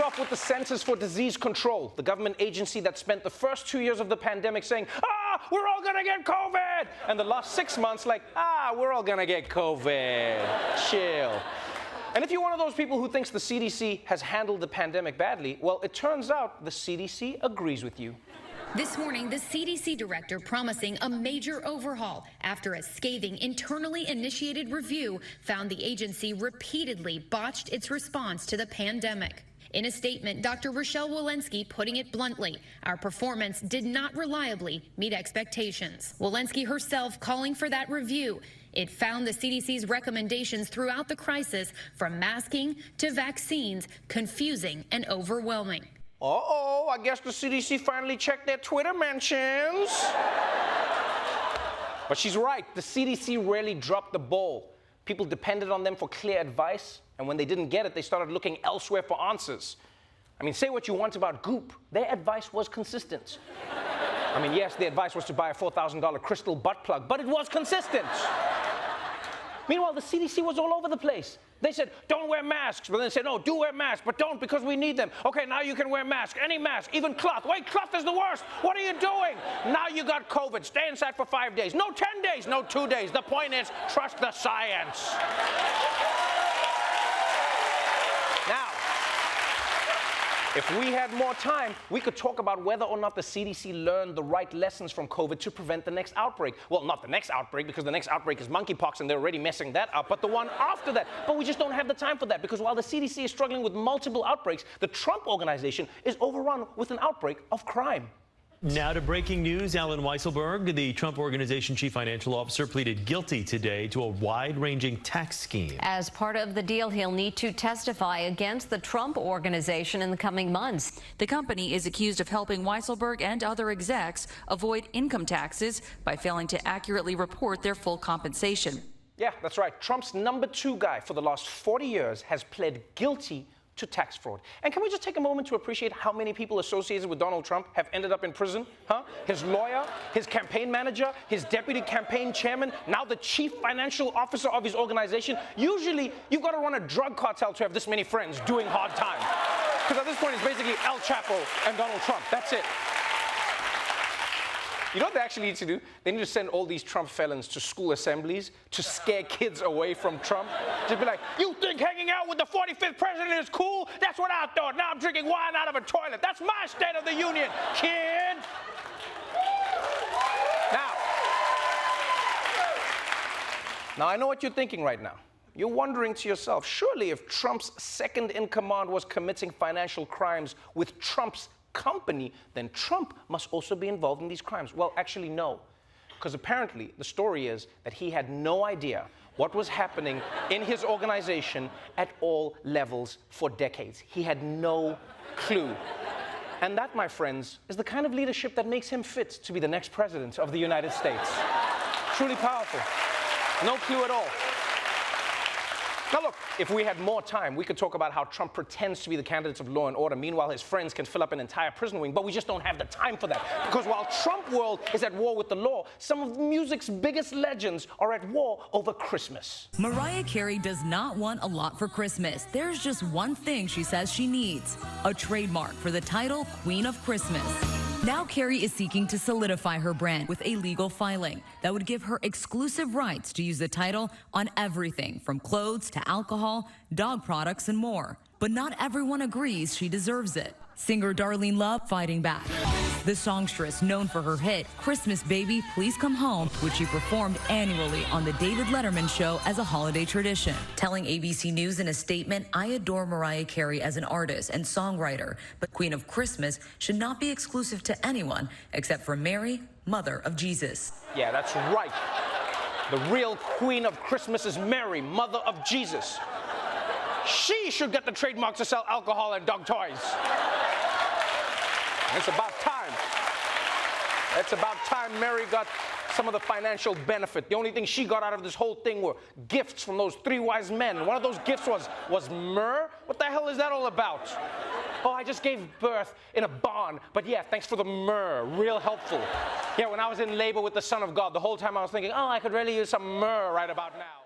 off with the Centers for Disease Control, the government agency that spent the first 2 years of the pandemic saying, we're all gonna get COVID, and the last 6 months like, we're all gonna get COVID. Chill. And if you're one of those people who thinks the CDC has handled the pandemic badly, well, it turns out the CDC agrees with you. This morning, the CDC director promising a major overhaul after a scathing internally initiated review found the agency repeatedly botched its response to the pandemic. In a statement, Dr. Rochelle Walensky putting it bluntly, our performance did not reliably meet expectations. Walensky herself calling for that review. It found the CDC's recommendations throughout the crisis, from masking to vaccines, confusing and overwhelming. Uh-oh, I guess the CDC finally checked their Twitter mentions. But she's right, the CDC rarely dropped the ball. People depended on them for clear advice, and when they didn't get it, they started looking elsewhere for answers. I mean, say what you want about Goop, their advice was consistent. I mean, yes, the advice was to buy a $4,000 crystal butt plug, but it was consistent. Meanwhile, the CDC was all over the place. They said, don't wear masks, but then they said, no, do wear masks, but don't because we need them. Okay, now you can wear masks, any mask, even cloth. Wait, cloth is the worst. What are you doing? Now you got COVID. Stay inside for 5 days. No, 10 days, no 2 days. The point is, trust the science. Now, if we had more time, we could talk about whether or not the CDC learned the right lessons from COVID to prevent the next outbreak. Well, not the next outbreak, because the next outbreak is monkeypox and they're already messing that up, but the one after that. But we just don't have the time for that, because while the CDC is struggling with multiple outbreaks, the Trump organization is overrun with an outbreak of crime. Now to breaking news. Alan Weisselberg, the Trump Organization chief financial officer, pleaded guilty today to a wide-ranging tax scheme. As part of the deal, he'll need to testify against the Trump Organization in the coming months. The company is accused of helping Weisselberg and other execs avoid income taxes by failing to accurately report their full compensation. Yeah, that's right. Trump's #2 guy for the last 40 years has pled guilty to tax fraud. And can we just take a moment to appreciate how many people associated with Donald Trump have ended up in prison? His lawyer, his campaign manager, his deputy campaign chairman, now the chief financial officer of his organization. Usually, you've got to run a drug cartel to have this many friends doing hard time. Because at this point, it's basically El Chapo and Donald Trump. That's it. You know what they actually need to do? They need to send all these Trump felons to school assemblies to scare kids away from Trump. Just be like, you think hanging out with the 45th president is cool? That's what I thought. Now I'm drinking wine out of a toilet. That's my State of the Union, kid. Now I know what you're thinking right now. You're wondering to yourself, surely if Trump's second in command was committing financial crimes with Trump's company, then Trump must also be involved in these crimes. Well, actually, no. Because apparently, the story is that he had no idea what was happening in his organization at all levels for decades. He had no clue. And that, my friends, is the kind of leadership that makes him fit to be the next president of the United States. Truly powerful. No clue at all. Now look, if we had more time, we could talk about how Trump pretends to be the candidate of law and order. Meanwhile, his friends can fill up an entire prison wing, but we just don't have the time for that. Because while Trump world is at war with the law, some of music's biggest legends are at war over Christmas. Mariah Carey does not want a lot for Christmas. There's just one thing she says she needs: a trademark for the title Queen of Christmas. Now Carey is seeking to solidify her brand with a legal filing that would give her exclusive rights to use the title on everything from clothes to alcohol, dog products, and more. But not everyone agrees she deserves it. Singer Darlene Love fighting back. The songstress, known for her hit Christmas Baby, Please Come Home, which she performed annually on the David Letterman show as a holiday tradition. Telling ABC News in a statement, I adore Mariah Carey as an artist and songwriter, but Queen of Christmas should not be exclusive to anyone except for Mary, Mother of Jesus. Yeah, that's right. The real Queen of Christmas is Mary, Mother of Jesus. She should get the trademark to sell alcohol and dog toys. It's about time. It's about time Mary got some of the financial benefit. The only thing she got out of this whole thing were gifts from those 3 wise men. And one of those gifts was myrrh? What the hell is that all about? Oh, I just gave birth in a barn. But yeah, thanks for the myrrh. Real helpful. Yeah, when I was in labor with the Son of God, the whole time I was thinking, oh, I could really use some myrrh right about now.